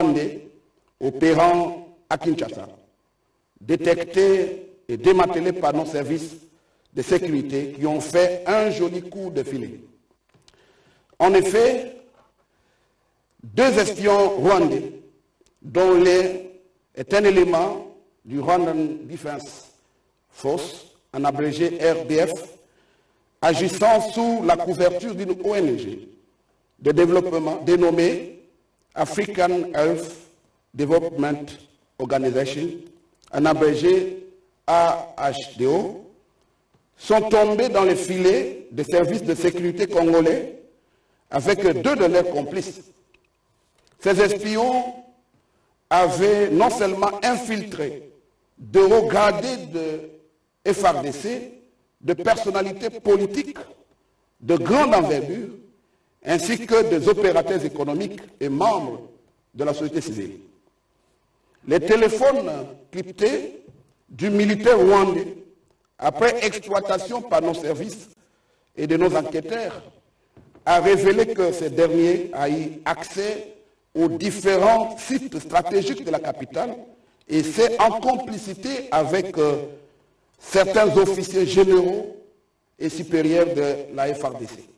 rwandais opérant à Kinshasa, détectés et démantelés par nos services de sécurité qui ont fait un joli coup de filet. En effet, 2 espions rwandais, dont l'un est un élément du Rwandan Defense Force, en abrégé RDF, agissant sous la couverture d'une ONG de développement dénommée African Health Development Organization, en abrégé AHDO, sont tombés dans les filets des services de sécurité congolais avec 2 de leurs complices. Ces espions avaient non seulement infiltré de hauts gradés de FARDC, de personnalités politiques de grande envergure, ainsi que des opérateurs économiques et membres de la société civile. Les téléphones cryptés du militaire rwandais, après exploitation par nos services et de nos enquêteurs, a révélé que ces derniers a eu accès aux différents sites stratégiques de la capitale, et c'est en complicité avec certains officiers généraux et supérieurs de la FARDC.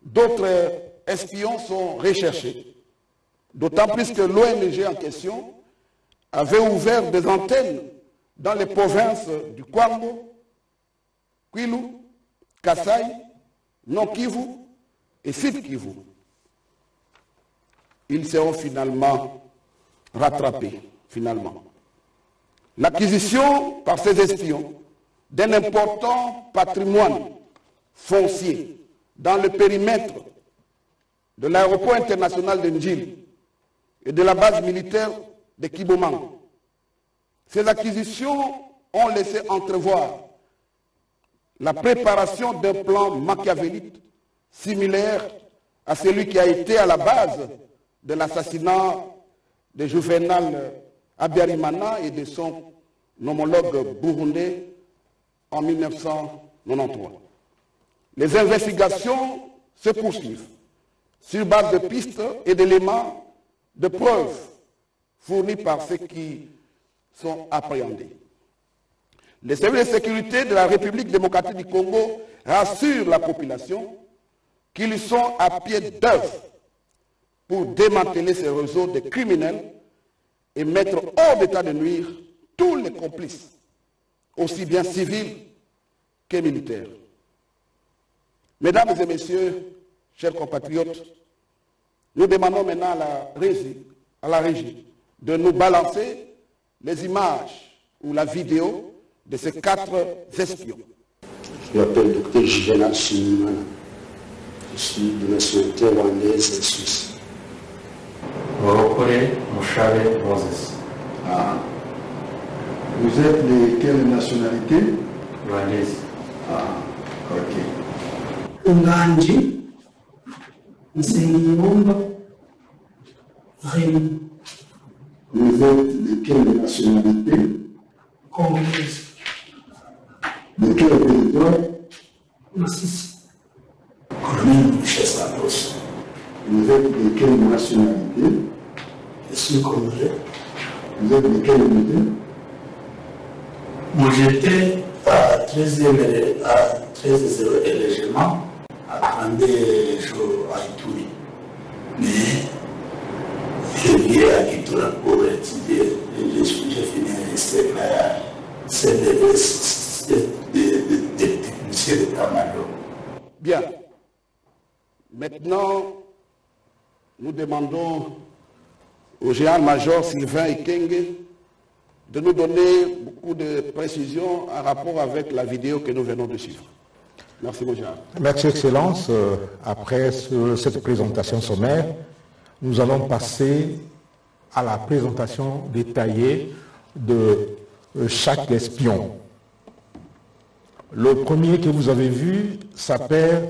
D'autres espions sont recherchés, d'autant plus que l'ONG en question avait ouvert des antennes dans les provinces du Kwango, Kwilu, Kasai, Nord Kivu et Sud Kivu. Ils seront finalement rattrapés, L'acquisition par ces espions d'un important patrimoine foncier dans le périmètre de l'aéroport international de Ndjili et de la base militaire de Kibomang. Ces acquisitions ont laissé entrevoir la préparation d'un plan machiavélique similaire à celui qui a été à la base de l'assassinat de Juvenal Habyarimana et de son homologue burundais en 1993. Les investigations se poursuivent sur base de pistes et d'éléments de preuves fournis par ceux qui sont appréhendés. Les services de sécurité de la République démocratique du Congo rassurent la population qu'ils sont à pied d'œuvre pour démanteler ces réseaux de criminels et mettre hors d'état de nuire tous les complices, aussi bien civils que militaires. Mesdames et messieurs, chers compatriotes, nous demandons maintenant à la régie de nous balancer les images ou la vidéo de ces 4 espions. Je m'appelle Dr Juvenal Shimimana. Je suis de nationalité rwandaise et suisse. Morokore Mouchave Moses. Ah. Vous êtes de quelle nationalité? Rwandaise. Ah, ok. Unganji, Nsengiyumba, Rémi. Vous êtes de quelle nationalité? Congolaise. De quel territoire? Massissi. Colonel Michel Santos. Vous êtes de quelle nationalité? Je suis congolais. Vous êtes de quelle unité? Moi j'étais à 13e légèrement, à 32 jours à Ituri. Mais je viens à Kitura pour étudier et j'ai fini un c'est des techniciens d'état-major. Bien. Maintenant, nous demandons au général-major Sylvain Ekenge de nous donner beaucoup de précisions en rapport avec la vidéo que nous venons de suivre. Merci, mon général. Merci, Excellence. Après cette présentation sommaire, nous allons passer à la présentation détaillée de chaque espion. Le premier que vous avez vu s'appelle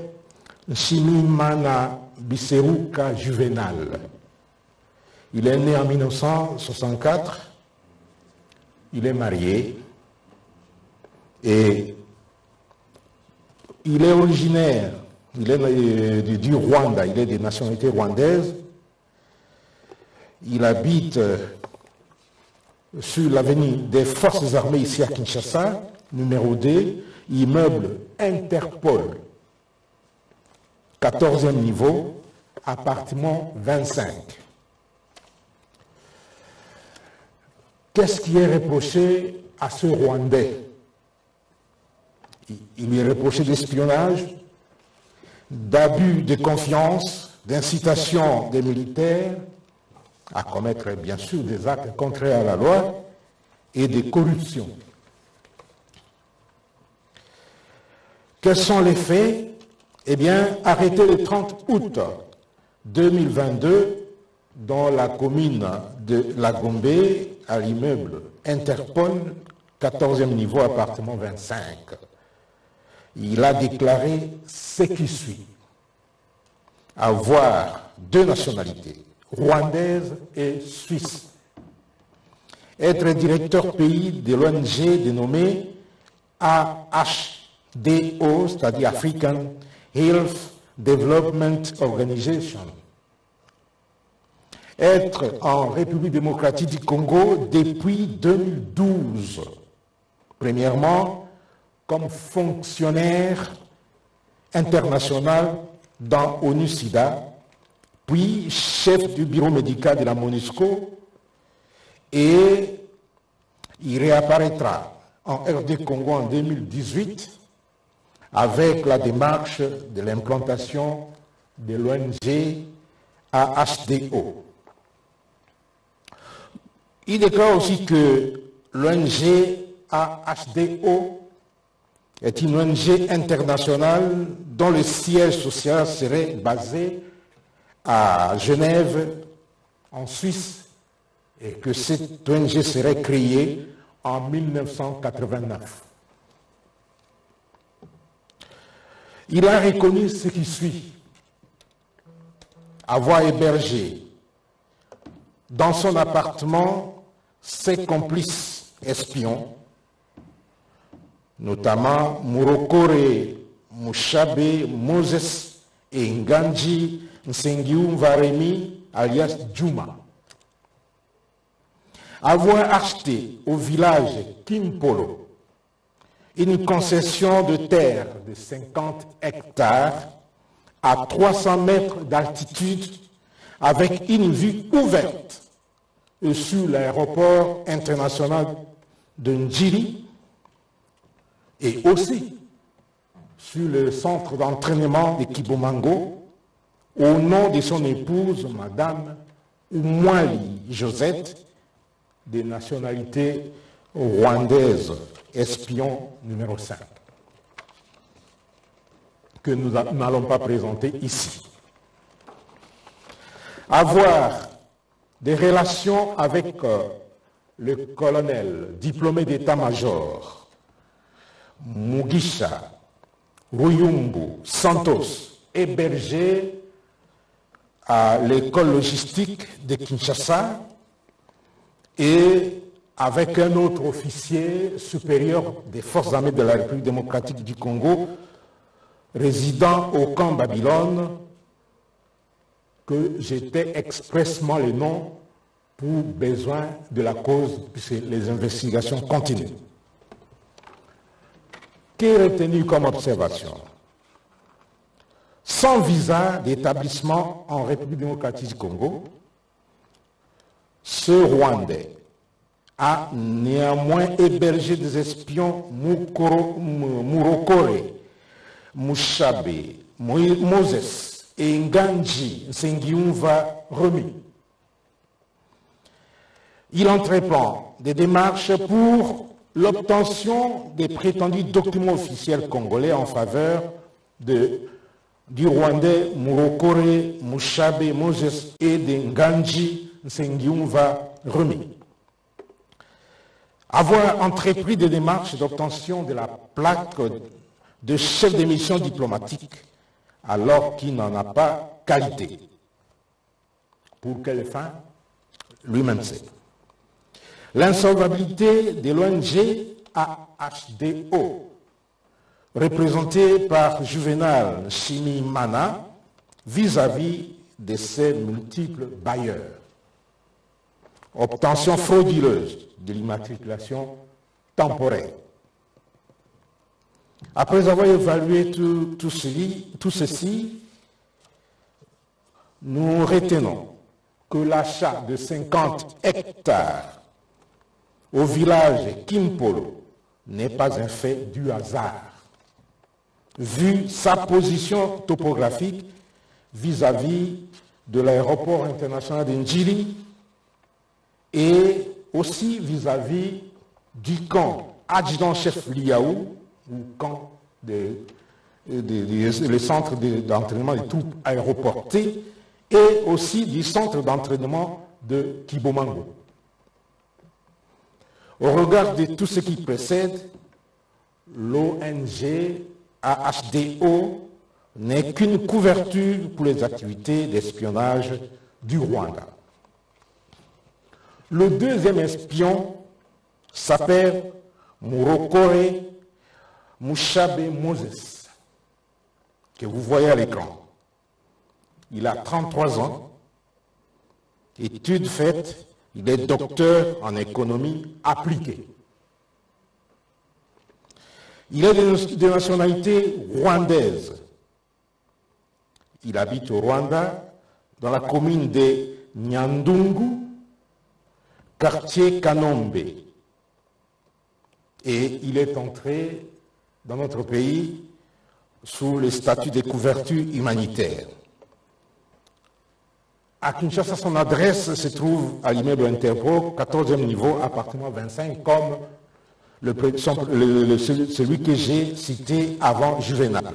Shimimana Biseruka Juvenal. Il est né en 1964. Il est marié et il est originaire, il est du Rwanda, il est de nationalité rwandaise. Il habite sur l'avenue des Forces armées ici à Kinshasa, numéro D, immeuble Interpol, 14e niveau, appartement 25. Qu'est-ce qui est reproché à ce Rwandais? Il lui est reproché d'espionnage, d'abus de confiance, d'incitation des militaires à commettre bien sûr des actes contraires à la loi et de corruption. Quels sont les faits? Eh bien, arrêté le 30 août 2022 dans la commune de La Gombe, à l'immeuble Interpol, 14e niveau, appartement 25. Il a déclaré ce qui suit: avoir deux nationalités, rwandaise et suisse, être directeur pays de l'ONG dénommée AHDO, c'est-à-dire African Health Development Organization, être en République démocratique du Congo depuis 2012, premièrement comme fonctionnaire international dans ONU-SIDA, puis chef du bureau médical de la MONUSCO, et il réapparaîtra en RD Congo en 2018 avec la démarche de l'implantation de l'ONG AHDO. Il déclare aussi que l'ONG AHDO est une ONG internationale dont le siège social serait basé à Genève, en Suisse, et que cette ONG serait créée en 1989. Il a reconnu ce qui suit: avoir hébergé dans son appartement ses complices espions, notamment Murokore Mushabe Moses et Nganji Nsengiumva Remi alias Juma. Avoir acheté au village Kimpolo une concession de terre de 50 hectares à 300 mètres d'altitude avec une vue ouverte sur l'aéroport international de Njiri et aussi sur le centre d'entraînement de Kibomango au nom de son épouse, Madame Oumwali Josette, de nationalité rwandaise, espion numéro 5, que nous n'allons pas présenter ici. Avoir des relations avec le colonel diplômé d'état-major Mugisha Ruyumbu Santos, hébergé à l'école logistique de Kinshasa, et avec un autre officier supérieur des forces armées de la République démocratique du Congo, résidant au camp Babylone, que j'étais expressement le nom pour besoin de la cause, puisque les investigations continuent. Qu'est retenu comme observation? Sans visa d'établissement en République démocratique du Congo, ce Rwandais a néanmoins hébergé des espions Murokore, Mushabe, Moses et Nganji Nsengiumva Remi. Il entreprend des démarches pour l'obtention des prétendus documents officiels congolais en faveur du Rwandais Murokore, Mushabe, Moses et de Nganji Nsengiumva Remi. Avoir entrepris des démarches d'obtention de la plaque de chef de mission diplomatique alors qu'il n'en a pas qualité. Pour quelle fin? Lui-même sait. L'insolvabilité de l'ONG AHDO, représentée par Juvenal Shimimana vis-à-vis de ses multiples bailleurs. obtention frauduleuse de l'immatriculation temporaire. Après avoir évalué tout ceci, nous retenons que l'achat de 50 hectares au village Kimpolo n'est pas un fait du hasard, vu sa position topographique vis-à-vis de l'aéroport international de Njili et aussi vis-à-vis du camp adjudant-chef Liaou, ou camp le centre d'entraînement des troupes aéroportées, et aussi du centre d'entraînement de Kibomango. Au regard de tout ce qui précède, l'ONG AHDO n'est qu'une couverture pour les activités d'espionnage du Rwanda. Le deuxième espion s'appelle Murokore Mushabe Moses, que vous voyez à l'écran. Il a 33 ans, études faites, il est docteur en économie appliquée. Il est de nationalité rwandaise. Il habite au Rwanda, dans la commune de Nyandungu, quartier Kanombe. Et il est entré dans notre pays sous le statut de couverture humanitaire. À Kinshasa, son adresse se trouve à l'immeuble Interpro, 14e niveau, appartement 25, comme celui que j'ai cité avant Juvenal.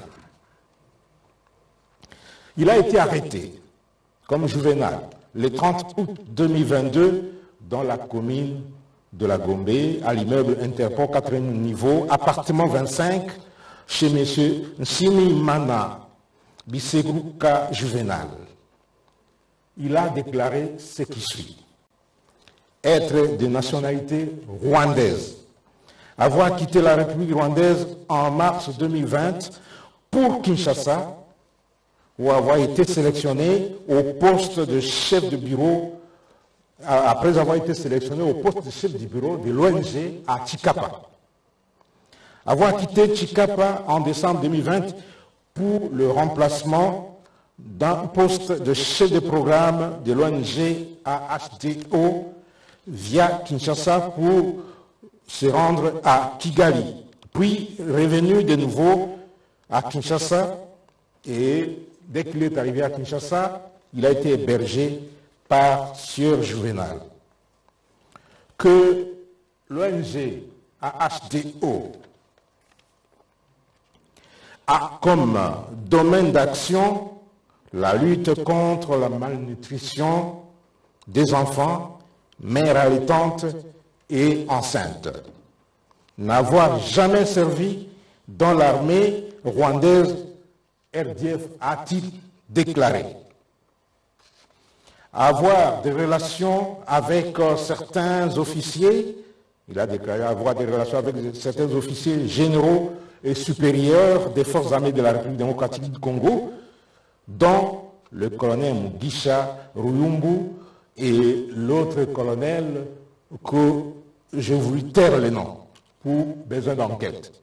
Il a été arrêté comme Juvenal le 30 août 2022 dans la commune de la Gombe, à l'immeuble Interpro, 4e niveau, appartement 25, chez M. Nsimi Mana Biseguka Juvenal. Il a déclaré ce qui suit: être de nationalité rwandaise, avoir quitté la République rwandaise en mars 2020 pour Kinshasa, ou avoir été sélectionné au poste de chef de bureau, après avoir été sélectionné au poste de chef de bureau de l'ONG à Chikapa. Avoir quitté Chikapa en décembre 2020 pour le remplacement d'un poste de chef de programme de l'ONG AHDO via Kinshasa pour se rendre à Kigali, puis revenu de nouveau à Kinshasa, et dès qu'il est arrivé à Kinshasa, il a été hébergé par Sieur Juvenal. Que l'ONG AHDO a comme domaine d'action la lutte contre la malnutrition des enfants, mères allaitantes et enceintes. N'avoir jamais servi dans l'armée rwandaise, RDF a-t-il déclaré. Avoir des relations avec certains officiers, il a déclaré avoir des relations avec certains officiers généraux et supérieurs des forces armées de la République démocratique du Congo, dont le colonel Mugisha Ruyumbu et l'autre colonel que je voulais taire le nom pour besoin d'enquête.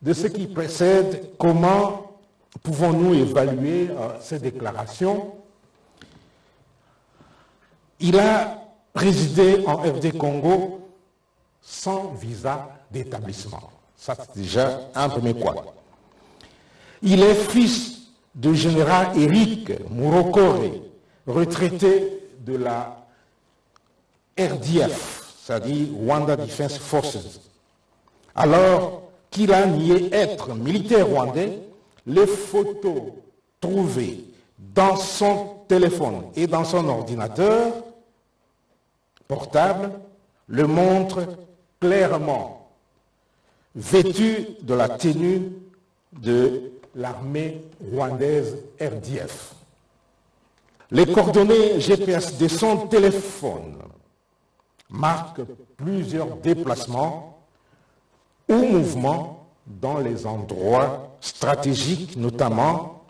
De ce qui précède, comment pouvons-nous évaluer ces déclarations? Il a résidé en RD Congo sans visa d'établissement. Ça, c'est déjà un premier point. Il est fils du général Eric Murokore, retraité de la RDF, c'est-à-dire Rwanda Defense Forces. Alors qu'il a nié être militaire rwandais, les photos trouvées dans son téléphone et dans son ordinateur portable le montrent clairement vêtu de la tenue de l'armée rwandaise RDF. Les coordonnées GPS de son téléphone marquent plusieurs déplacements ou mouvements dans les endroits stratégiques, notamment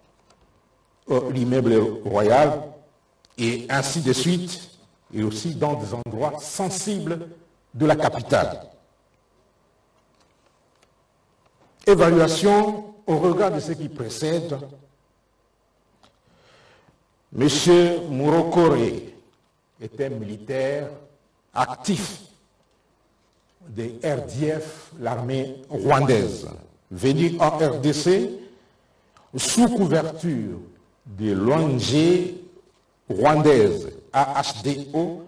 l'immeuble royal, et ainsi de suite, et aussi dans des endroits sensibles de la capitale. Évaluation au regard de ce qui précède. M. Murokore était militaire actif des RDF, l'armée rwandaise, venu en RDC sous couverture de l'ONG rwandaise AHDO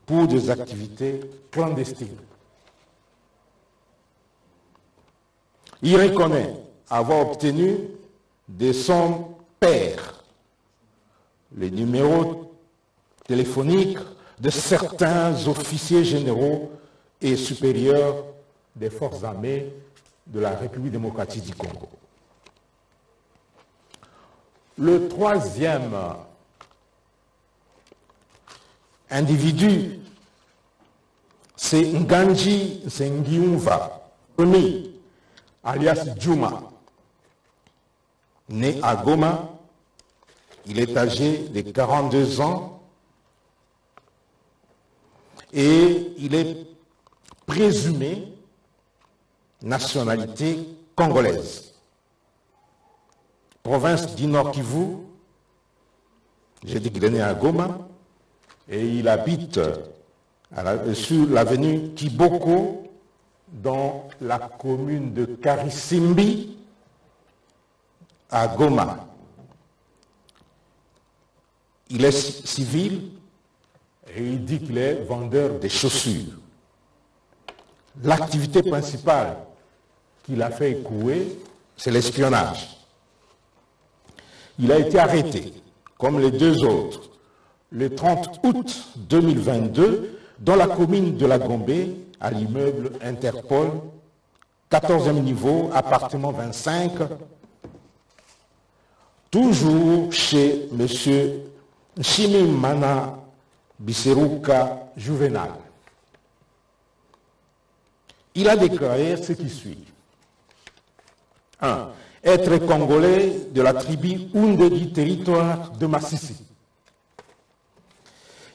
pour des activités clandestines. Il reconnaît avoir obtenu de son père les numéros téléphoniques de certains officiers généraux et supérieurs des forces armées de la République démocratique du Congo. Le troisième individu, c'est Nganji Sengiumva, alias Djouma. Né à Goma, il est âgé de 42 ans et il est présumé nationalité congolaise. Province du Nord Kivu, j'ai dit qu'il est né à Goma et il habite sur l'avenue Kiboko dans la commune de Karisimbi à Goma. Il est civil et il dit qu'il est vendeur de chaussures. L'activité principale qu'il a fait écouer, c'est l'espionnage. Il a été arrêté, comme les deux autres, le 30 août 2022, dans la commune de la Gombe, à l'immeuble Interpol, 14e niveau, appartement 25, toujours chez M. Nshimimana Biseruka Juvenal. Il a déclaré ce qui suit. 1. Être congolais de la tribu Houndé du territoire de Massissi.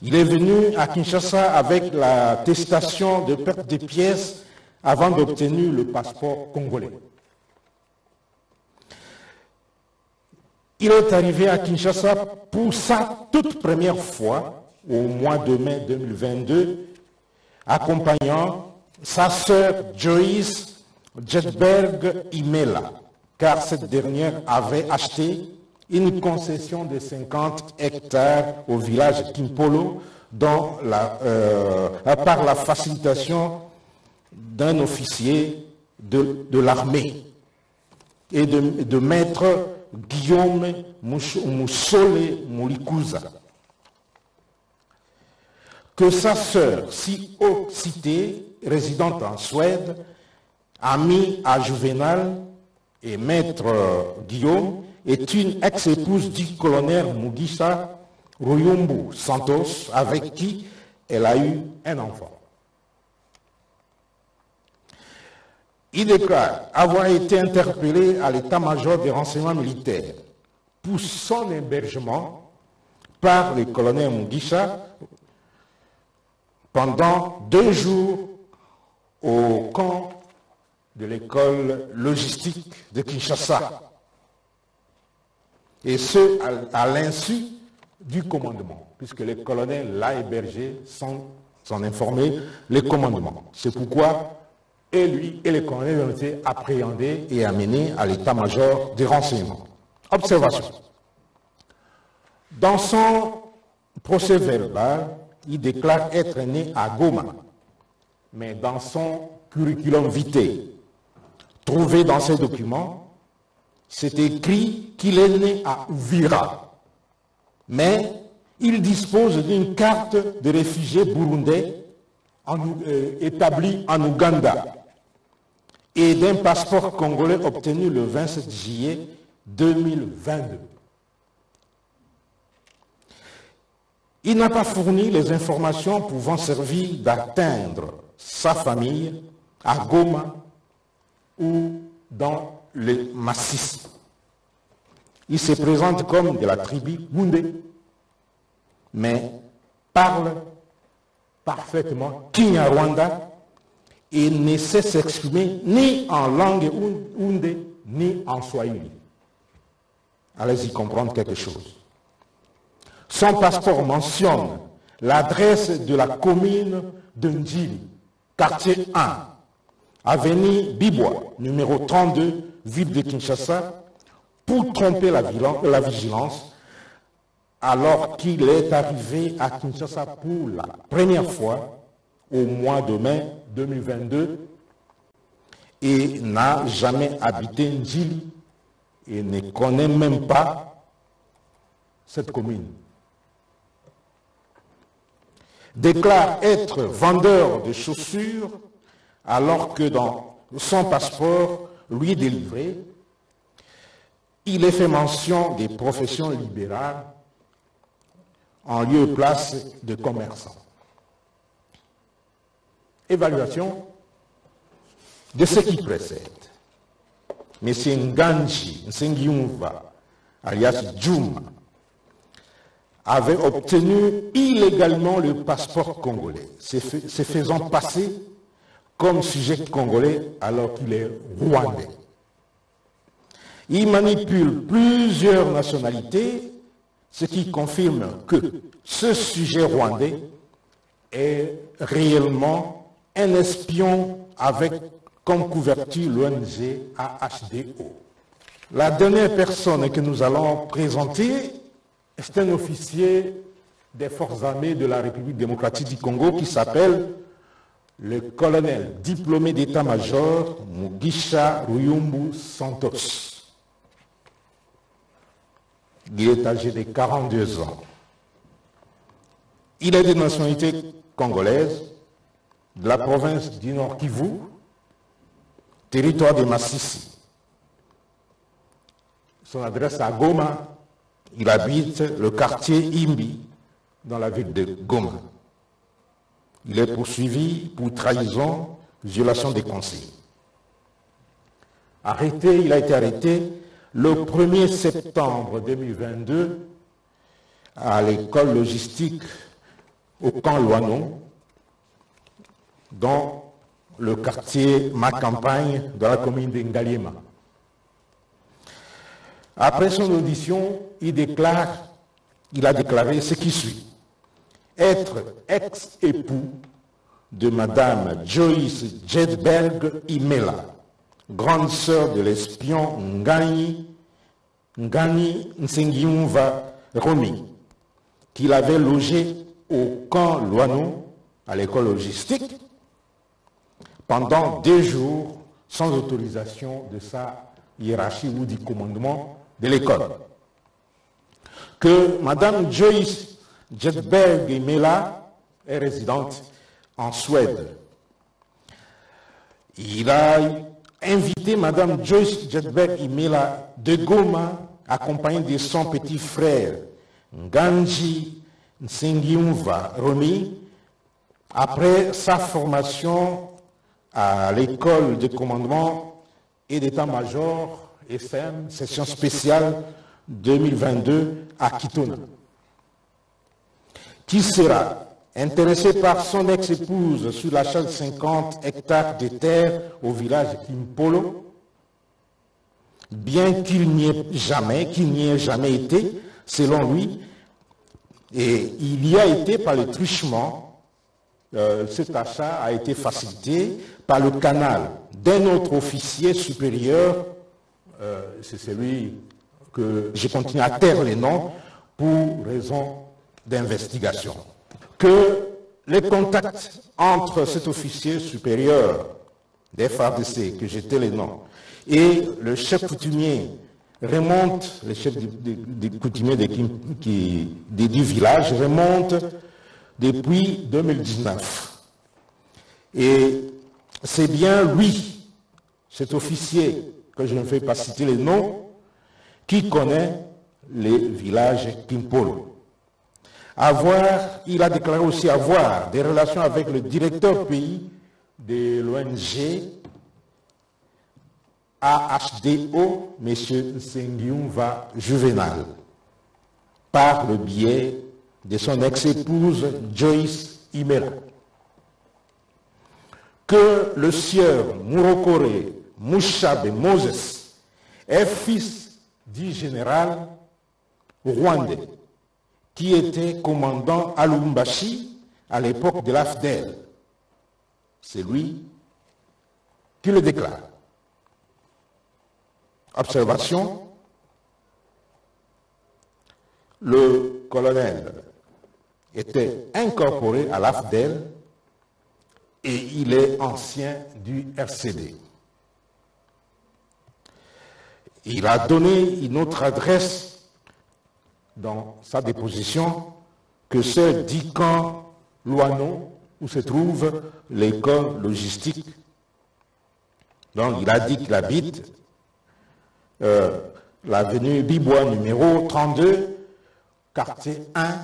Il est venu à Kinshasa avec l'attestation de perte des pièces avant d'obtenir le passeport congolais. Il est arrivé à Kinshasa pour sa toute première fois au mois de mai 2022, accompagnant sa sœur Joyce Jetberg Imela, car cette dernière avait acheté une concession de 50 hectares au village Kimpolo par la facilitation d'un officier de l'armée et de maître Guillaume Moussole Moulikuza. Que sa sœur, si haut citée, résidente en Suède, amie à Juvenal et maître Guillaume, est une ex-épouse du colonel Mugisha Ruyumbu Santos, avec qui elle a eu un enfant. Il déclare avoir été interpellé à l'état-major des renseignements militaires pour son hébergement par le colonel Mugisha pendant 2 jours au camp de l'école logistique de Kinshasa. Et ce, à l'insu du commandement, puisque le colonel l'a hébergé sans informer le commandement. C'est pourquoi et lui et les colonels ont été appréhendés et amenés à l'état-major des renseignements. Observation. Dans son procès verbal, il déclare être né à Goma, mais dans son curriculum vitae, trouvé dans ses documents, c'est écrit qu'il est né à Uvira, mais il dispose d'une carte de réfugié burundais établie en Ouganda et d'un passeport congolais obtenu le 27 juillet 2022. Il n'a pas fourni les informations pouvant servir d'atteindre sa famille à Goma ou dans le Massissi. Il se présente comme de la tribu Houndé, mais parle parfaitement Kinyarwanda et ne sait s'exprimer ni en langue Houndé ni en Swahili. Allez-y comprendre quelque chose. Son passeport mentionne l'adresse de la commune de Ndjili, quartier 1, avenue Bibois, numéro 32, ville de Kinshasa, pour tromper la vigilance, alors qu'il est arrivé à Kinshasa pour la première fois au mois de mai 2022 et n'a jamais habité Ndjili et ne connaît même pas cette commune. Déclare être vendeur de chaussures alors que dans son passeport lui délivré, il est fait mention des professions libérales en lieu et place de commerçants. Évaluation de ce qui précède. M. Nganji Nsengiumva, alias Djouma, avait obtenu illégalement le passeport congolais, se faisant passer comme sujet congolais alors qu'il est rwandais. Il manipule plusieurs nationalités, ce qui confirme que ce sujet rwandais est réellement un espion avec comme couverture l'ONG AHDO. La dernière personne que nous allons présenter est un officier des forces armées de la République démocratique du Congo qui s'appelle le colonel diplômé d'état-major Mugisha Ruyumbu Santos. Il est âgé de 42 ans. Il est de nationalité congolaise, de la province du Nord Kivu, territoire de Massissi. Son adresse à Goma, il habite le quartier Imbi, dans la ville de Goma. Il est poursuivi pour trahison, violation des consignes. Il a été arrêté le 1er septembre 2022 à l'école logistique au camp Loano, dans le quartier Ma-Campagne, dans la commune de Ngaliema. Après son audition, il a déclaré ce qui suit. Être ex-époux de Madame Joyce Jedberg Imela, grande sœur de l'espion Ngani Nsengiumva Romi, qu'il avait logé au camp Loano, à l'école logistique, pendant 2 jours, sans autorisation de sa hiérarchie ou du commandement de l'école. Que Madame Joyce Jedberg Imela est résidente en Suède. Il a invité Madame Joyce Jedberg Imela de Goma, accompagnée de son petit frère Nganji Nsengiumva Romi, après sa formation à l'école de commandement et d'état-major SM, session spéciale 2022 à Kitona, qui sera intéressé par son ex-épouse sur l'achat de 50 hectares de terre au village Kimpolo, bien qu'il n'y ait jamais été, selon lui, et il y a été par le truchement. Cet achat a été facilité par le canal d'un autre officier supérieur, c'est celui que je continue à taire les noms pour raison d'investigation. Que les contacts entre cet officier supérieur des FARDC, que j'ai taire les noms, et le chef coutumier remontent, le chef des coutumiers du village remonte depuis 2019. Et c'est bien lui, cet officier, que je ne vais pas citer les noms, qui connaît les villages Kimpolo. Il a déclaré aussi avoir des relations avec le directeur pays de l'ONG AHDO, M. Nsengiumva Juvenal, par le biais de son ex-épouse Joyce Imela. que le sieur Murokore Mushabe Moses est fils du général rwandais qui était commandant à Lubumbashi à l'époque de l'AFDEL. C'est lui qui le déclare. Observation, le colonel était incorporé à l'AFDEL et il est ancien du RCD. Il a donné une autre adresse dans sa déposition que celle d'Ican Loano, où se trouve l'école logistique. Donc il a dit qu'il habite l'avenue Bibois numéro 32, quartier 1,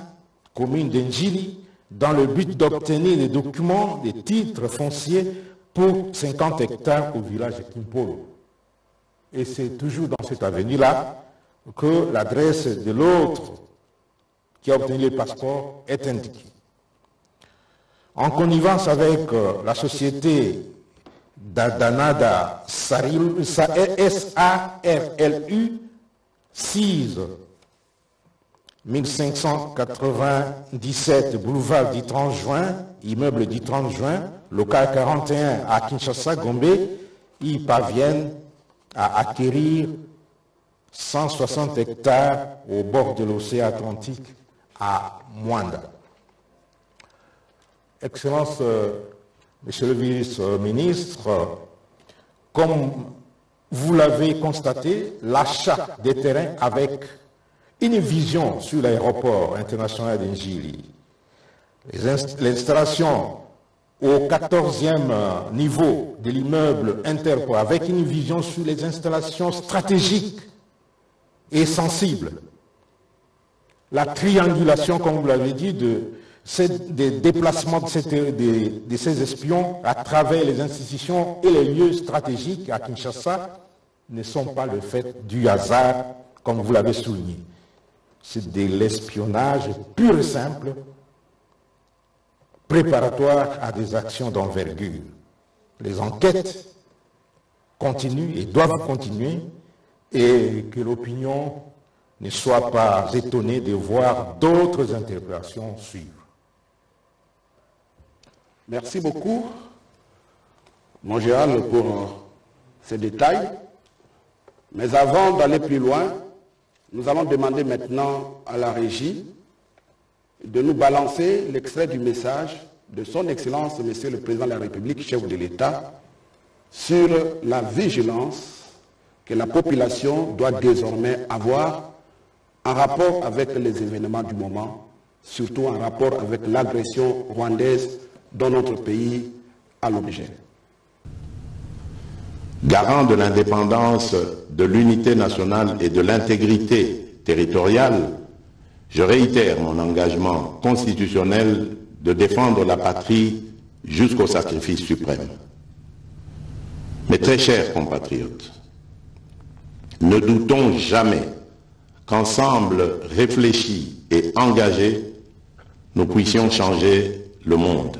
commune d'Enjili, dans le but d'obtenir des documents, des titres fonciers pour 50 hectares au village de Kimpolo. Et c'est toujours dans cette avenue-là que l'adresse de l'autre qui a obtenu le passeport est indiquée. En connivence avec la société d'Adanada SARLU 6 1597 boulevard du 30 juin, immeuble du 30 juin, local 41 à Kinshasa, Gombe, ils parviennent à acquérir 160 hectares au bord de l'océan Atlantique à Mwanda. Excellence, Monsieur le vice-ministre, comme vous l'avez constaté, l'achat des terrains avec une vision sur l'aéroport international d'Enjili, l'installation au 14e niveau de l'immeuble Interpol avec une vision sur les installations stratégiques et sensibles, la triangulation, comme vous l'avez dit, des déplacements de ces espions à travers les institutions et les lieux stratégiques à Kinshasa ne sont pas le fait du hasard, comme vous l'avez souligné. C'est de l'espionnage pur et simple, préparatoire à des actions d'envergure. Les enquêtes continuent et doivent continuer, et que l'opinion ne soit pas étonnée de voir d'autres interprétations suivre. Merci beaucoup, mon général, pour ces détails. Mais avant d'aller plus loin, nous allons demander maintenant à la régie de nous balancer l'extrait du message de son Excellence, Monsieur le Président de la République, chef de l'État, sur la vigilance que la population doit désormais avoir en rapport avec les événements du moment, surtout en rapport avec l'agression rwandaise dont notre pays a l'objet. Garant de l'indépendance, de l'unité nationale et de l'intégrité territoriale, je réitère mon engagement constitutionnel de défendre la patrie jusqu'au sacrifice suprême. Mes très chers compatriotes, ne doutons jamais qu'ensemble réfléchis et engagés, nous puissions changer le monde.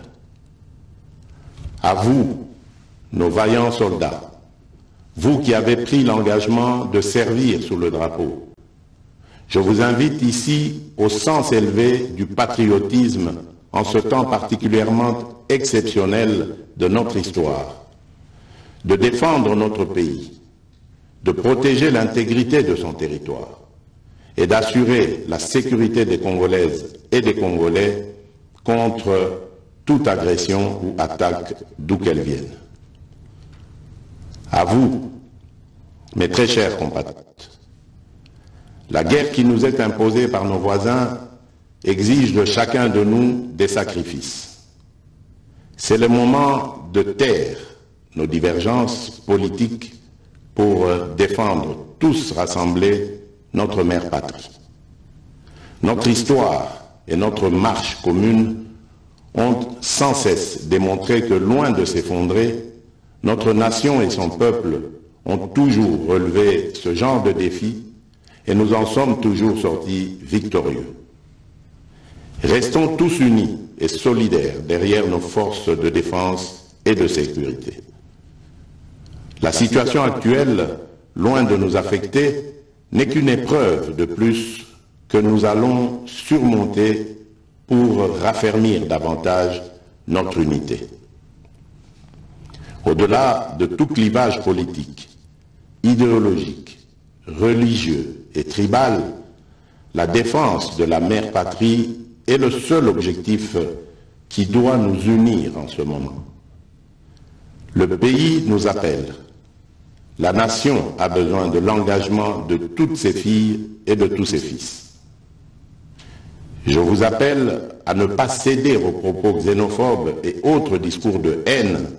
À vous, nos vaillants soldats, vous qui avez pris l'engagement de servir sous le drapeau, je vous invite ici au sens élevé du patriotisme en ce temps particulièrement exceptionnel de notre histoire, de défendre notre pays, de protéger l'intégrité de son territoire et d'assurer la sécurité des Congolaises et des Congolais contre toute agression ou attaque d'où qu'elle vienne. À vous, mes très chers compatriotes, la guerre qui nous est imposée par nos voisins exige de chacun de nous des sacrifices. C'est le moment de taire nos divergences politiques pour défendre tous rassemblés notre mère patrie. Notre histoire et notre marche commune ont sans cesse démontré que loin de s'effondrer, notre nation et son peuple ont toujours relevé ce genre de défi et nous en sommes toujours sortis victorieux. Restons tous unis et solidaires derrière nos forces de défense et de sécurité. La situation actuelle, loin de nous affecter, n'est qu'une épreuve de plus que nous allons surmonter pour raffermir davantage notre unité. Au-delà de tout clivage politique, idéologique, religieux et tribal, la défense de la mère patrie est le seul objectif qui doit nous unir en ce moment. Le pays nous appelle. La nation a besoin de l'engagement de toutes ses filles et de tous ses fils. Je vous appelle à ne pas céder aux propos xénophobes et autres discours de haine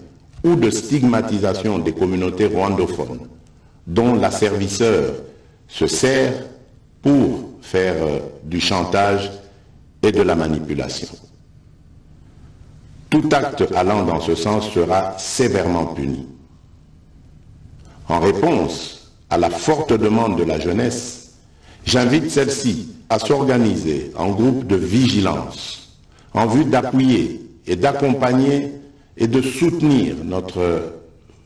ou de stigmatisation des communautés rwandophones, dont l'asservisseur se sert pour faire du chantage et de la manipulation. Tout acte allant dans ce sens sera sévèrement puni. En réponse à la forte demande de la jeunesse, j'invite celle-ci à s'organiser en groupe de vigilance en vue d'appuyer et d'accompagner et de soutenir nos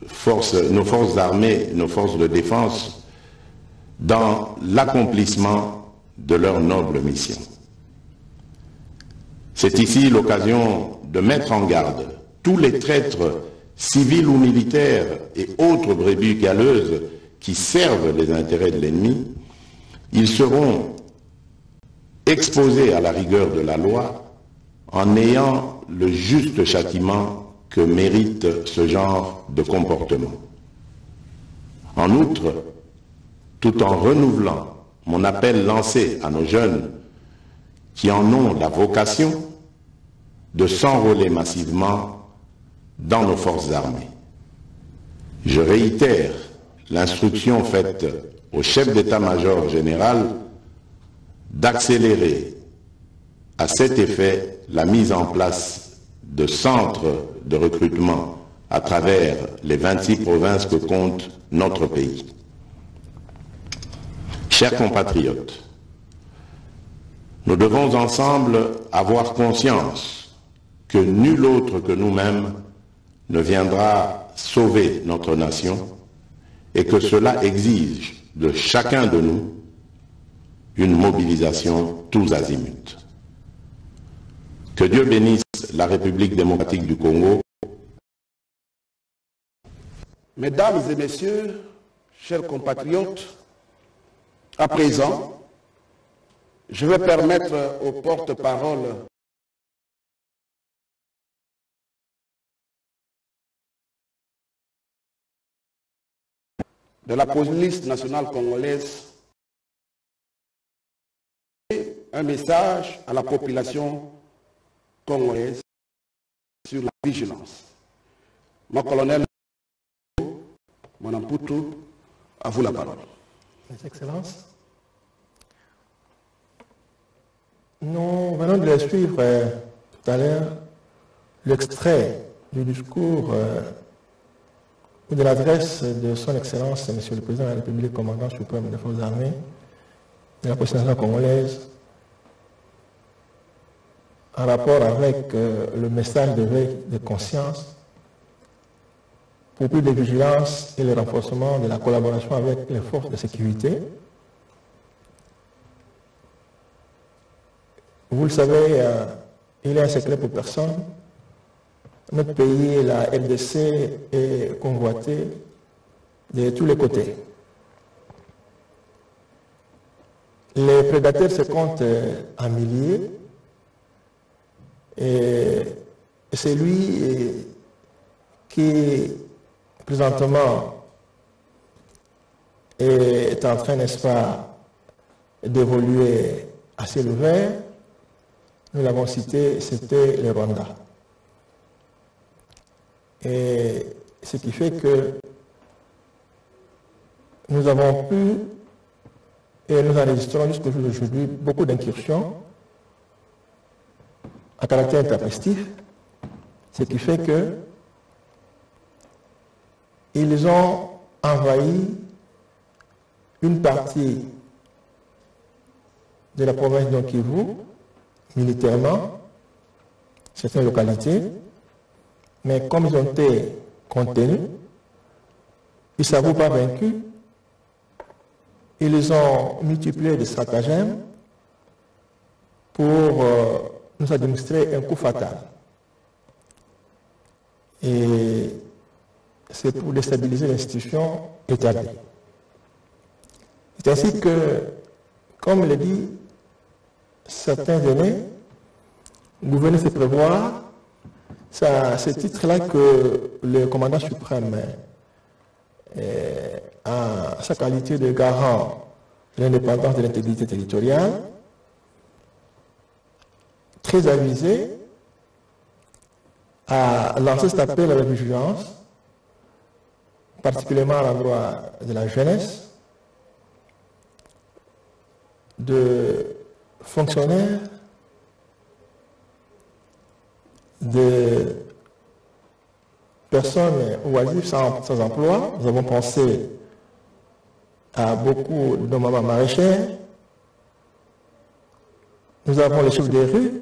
forces armées, nos forces de défense dans l'accomplissement de leur noble mission. C'est ici l'occasion de mettre en garde tous les traîtres civils ou militaires et autres brebis galeuses qui servent les intérêts de l'ennemi. Ils seront exposés à la rigueur de la loi en ayant le juste châtiment que mérite ce genre de comportement. En outre, tout en renouvelant mon appel lancé à nos jeunes qui en ont la vocation de s'enrôler massivement dans nos forces armées. Je réitère l'instruction faite au chef d'état-major général d'accélérer à cet effet la mise en place de centres de recrutement à travers les 26 provinces que compte notre pays. Chers compatriotes, nous devons ensemble avoir conscience que nul autre que nous-mêmes ne viendra sauver notre nation et que cela exige de chacun de nous une mobilisation tous azimuts. Que Dieu bénisse la République démocratique du Congo. Mesdames et messieurs, chers compatriotes, à présent, je vais permettre au porte-parole de la police nationale congolaise un message à la population congolaise sur la vigilance. Mon colonel Manamputu, à vous la parole. Les Excellences, nous venons de suivre tout à l'heure l'extrait du discours ou de l'adresse de son Excellence, Monsieur le Président de la République, commandant suprême des forces armées de la police nationale congolaise, en rapport avec le message de veille de conscience pour plus de vigilance et le renforcement de la collaboration avec les forces de sécurité. Vous le savez, il est un secret pour personne. Notre pays, la RDC, est convoité de tous les côtés. Les prédateurs se comptent en milliers et c'est lui qui, présentement, est en train, n'est-ce pas, d'évoluer à ciel ouvert. Nous l'avons cité, c'était le Rwanda. Et ce qui fait que nous avons pu, et nous enregistrons jusqu'au jour d'aujourd'hui, beaucoup d'incursions à caractère intempestif, ce qui fait que ils ont envahi une partie de la province de Kivu, militairement, certaines localités, Mais comme ils ont été contenus, ils ne s'avouent pas vaincus, ils ont multiplié des stratagèmes pour nous administrer un coup fatal. Et c'est pour déstabiliser l'institution établie. C'est ainsi que, comme le dit certains aînés, vous venez se prévoir, c'est à ce titre-là que le commandant suprême, en sa qualité de garant de l'indépendance de l'intégrité territoriale, très avisé, a lancé cet appel à la vigilance, particulièrement à l'endroit de la jeunesse, de fonctionnaires, de personnes oisives sans emploi. Nous avons pensé à beaucoup de mamans maraîchères. Nous avons les chefs des rues,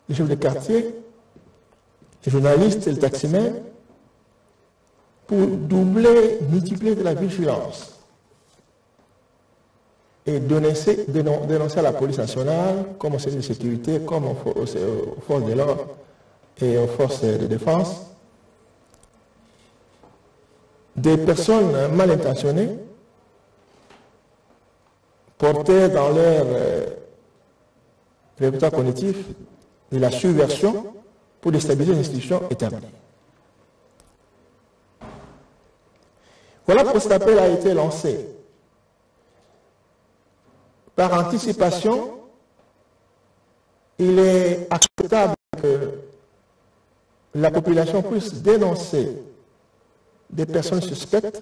les chefs de quartier, les journalistes et les taximens, pour doubler, multiplier de la vigilance et dénoncer à la police nationale, comme au service de sécurité, comme aux forces de l'ordre et aux forces de défense, des personnes mal intentionnées portées dans leur répertoire cognitif de la subversion pour déstabiliser une institution établie. Voilà pourquoi cet appel a été lancé. Par anticipation, il est acceptable que la population puisse dénoncer des personnes suspectes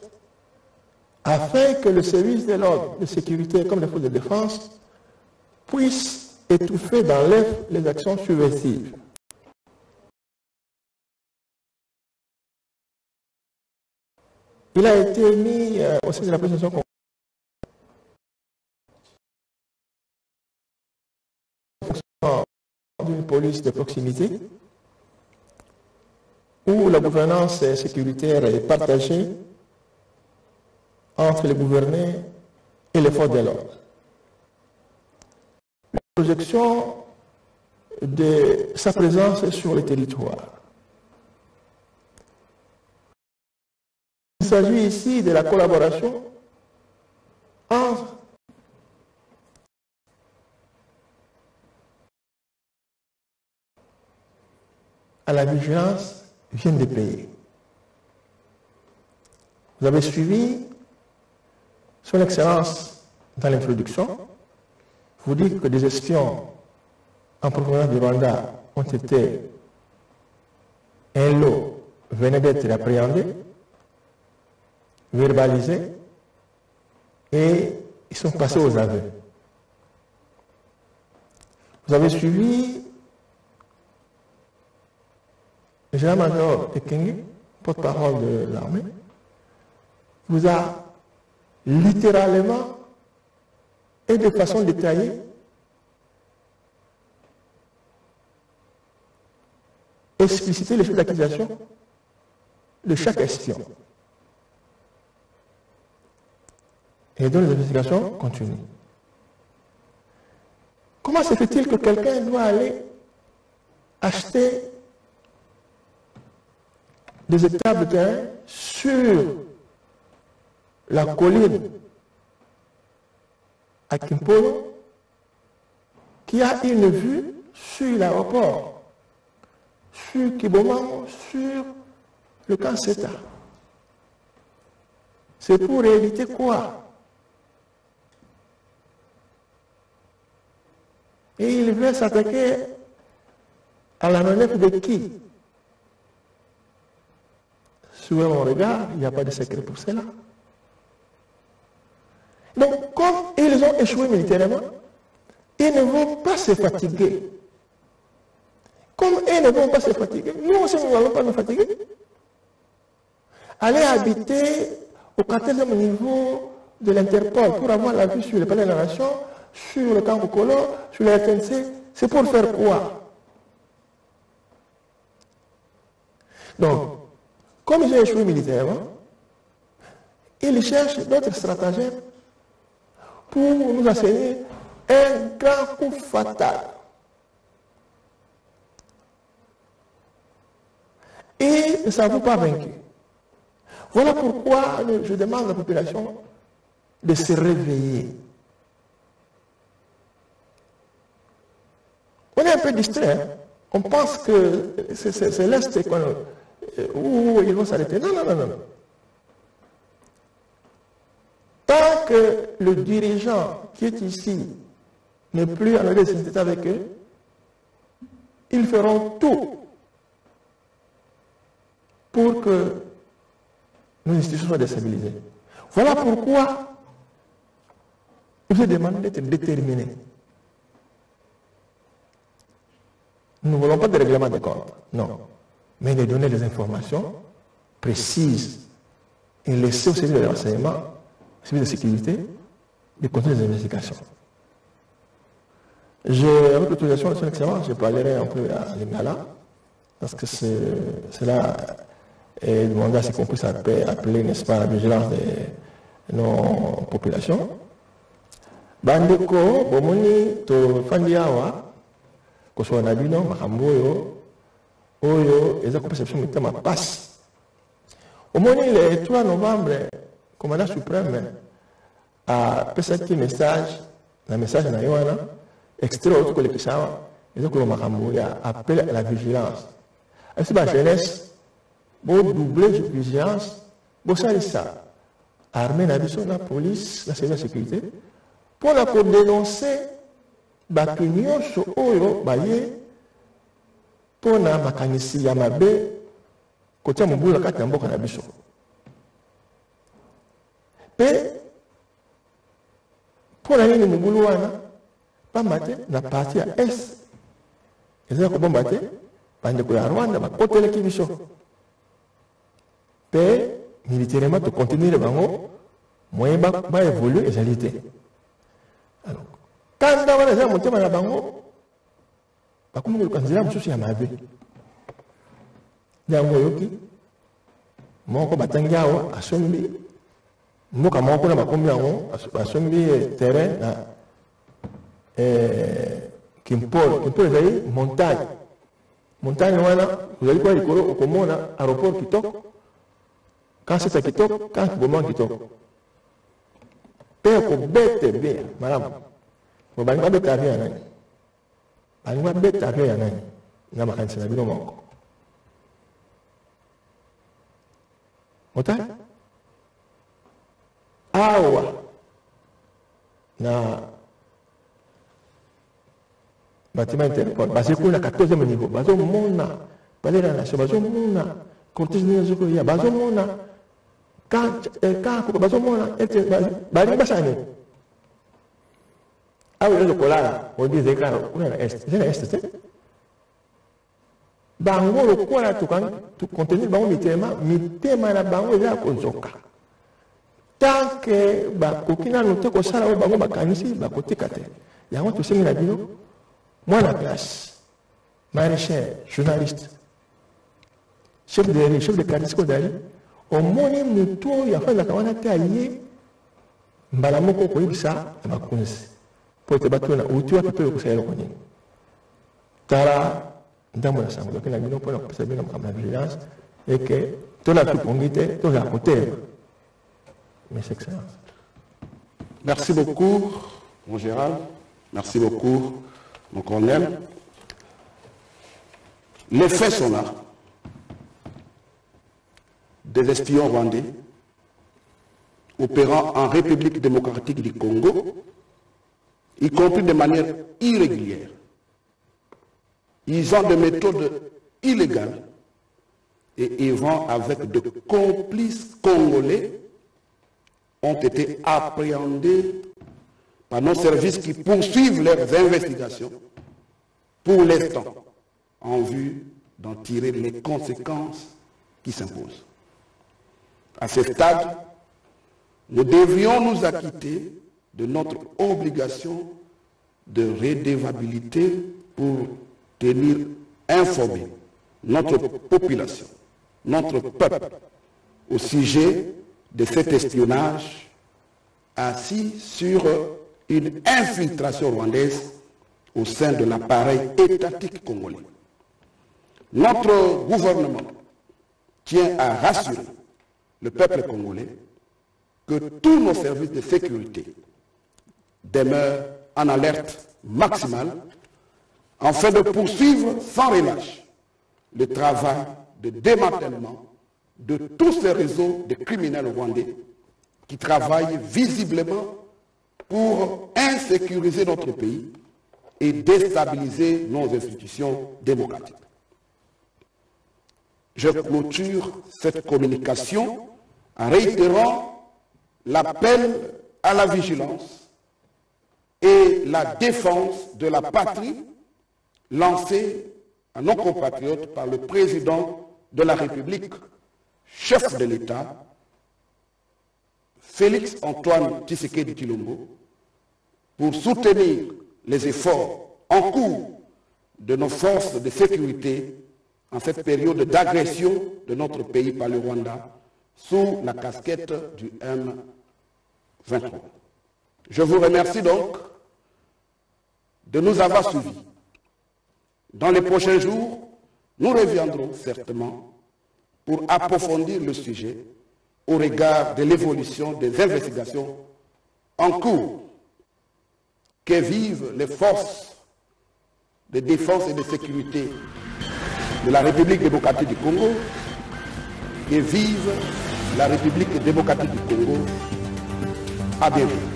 afin que le service de l'ordre, de sécurité comme les forces de défense puisse étouffer dans l'œuf les actions subversives. Il a été mis au sein de la présentation d'une police de proximité où la gouvernance sécuritaire est partagée entre les gouvernés et les forces de l'ordre. La projection de sa présence sur le territoire. Il s'agit ici de la collaboration entre à la vigilance viennent des pays. Vous avez suivi son Excellence dans l'introduction. Vous dites que des espions en provenance du Rwanda ont été, un lot venait d'être appréhendé, verbalisé, et ils sont passés aux aveux. Vous avez suivi le général-major Ekenge, porte-parole de l'armée, vous a littéralement et de façon détaillée explicité les choses d'accusation de chaque espion. Et donc les investigations continuent. Comment se fait-il que quelqu'un doit aller acheter des hectares de terrain sur la colline à Kimpolo qui a une vue sur l'aéroport, sur Kiboma, sur le camp Seta? C'est pour éviter quoi? Et il veut s'attaquer à la manœuvre de qui? Sous mon regard, il n'y a pas de secret pour cela. Donc, comme ils ont échoué militairement, ils ne vont pas se fatiguer. Comme ils ne vont pas se fatiguer, nous aussi nous n'allons pas nous fatiguer. Aller habiter au 14e niveau de l'Interpol pour avoir la vue sur le palais de la Nation, sur le camp Kokolo, sur la RTNC, c'est pour faire quoi? Donc, comme ils ont échoué militairement, ils cherchent d'autres stratagèmes pour nous enseigner un grand coup fatal. Et ne savons pas vaincus. Voilà pourquoi je demande à la population de se réveiller. On est un peu distrait. On pense que c'est l'Est où ils vont s'arrêter. Non, non, non, non. Tant que le dirigeant qui est ici n'est plus en réalité avec eux, ils feront tout pour que nos institutions soient déstabilisées. Voilà pourquoi je vous demande d'être déterminés. Nous ne voulons pas de règlement de compte, non. Mais de donner des informations précises et laisser au service de renseignement, au service de sécurité, de continuer les investigations. Avec l'autorisation de son excellence, je parlerai un peu à Lingala, parce que c'est là et demander à ce qu'on puisse appeler, n'est-ce pas, la vigilance de nos populations. Bandeko, bomoni, to fandiawa, koso na bino makambo oyo eza ko perception mitama passe. Omoni le 3 novembre, commandant suprême a passé un message, na message na yoana extrait autre que le kisawa, eza ko makambo ya appel à la vigilance. Est-ce que la jeunesse pour doubler de vigilance, pour ça, armée, la police, la sécurité, pour dénoncer la punition sur Oyo, pour la makanisi Yamabe, côté Mouboula Katambo Kanabiso. Et pour la ligne Mouboulouana, pas maté, la partie à Est, ils ont combattu, pendant que la Rwanda va côté le Kibiso. Et militairement, pour continuer le bango, moyen va évoluer et j'allais. Alors, quand on a déjà monté dans le bango, comme nous le considérons, je suis à ma vie. Jango yoki, mon combattant à Sombi, mon camarade n'a pas combien à Sombi terrain, Kimpol, montagne. Montagne, vous avez quoi, il y a comme un aéroport qui toque. Quand c'est ça qui toque, quand c'est moment qui toque. Père, pour bête bien, madame. Vous n'avez pas bête à rien. Vous n'avez pas bête à rien. Vous n'avez pas bête à rien. Vous n'avez awa na bâtiment interpol. Parce qu'on a 14e niveau. Bazo mona, palais de la nation, bazo mona, cortège de Zokoya, bazo mona. Quand bazomona était bali basane ah oui le colala on dit que on est est c'est est bango le kola tout contenu bango mitema na bango ya kozoka tant que ba kokina note ko sala bango bakanisi ba kotika te yango to sengi na bino moi la classe maraîcher journaliste chef de Carisco Dari au moni mutu ya fanya kawana taye mbala moko ko ibisa makunzi pour te battre na uti wa pepe ko sayelo koni tara ndamo na sango kina bino pour na sabina kama vigilance et que to la tupongite to la côté mais c'est excellent. Merci beaucoup mon Gérald, merci beaucoup mon colonel. Les faits sont là. Des espions rwandais opérant en République démocratique du Congo, y compris de manière irrégulière. Ils ont des méthodes illégales et ils vont avec de complices congolais ont été appréhendés par nos services qui poursuivent leurs investigations pour l'instant en vue d'en tirer les conséquences qui s'imposent. À ce stade, nous devrions nous acquitter de notre obligation de redevabilité pour tenir informée notre population notre peuple au sujet de cet espionnage assis sur une infiltration rwandaise au sein de l'appareil étatique congolais. Notre gouvernement tient à rassurer le peuple congolais que tous nos services de sécurité demeurent en alerte maximale afin de poursuivre sans relâche le travail de démantèlement de tous ces réseaux de criminels rwandais qui travaillent visiblement pour insécuriser notre pays et déstabiliser nos institutions démocratiques. Je clôture cette communication en réitérant l'appel à la vigilance et la défense de la patrie lancée à nos compatriotes par le président de la République, chef de l'État, Félix Antoine Tshisekedi Tshilombo, pour soutenir les efforts en cours de nos forces de sécurité en cette période d'agression de notre pays par le Rwanda sous la casquette du M23. Je vous remercie donc de nous avoir suivis. Dans les prochains jours, nous reviendrons certainement pour approfondir le sujet au regard de l'évolution des investigations en cours que vivent les forces de défense et de sécurité de la République démocratique du Congo, que vive la République démocratique du Congo. À bientôt.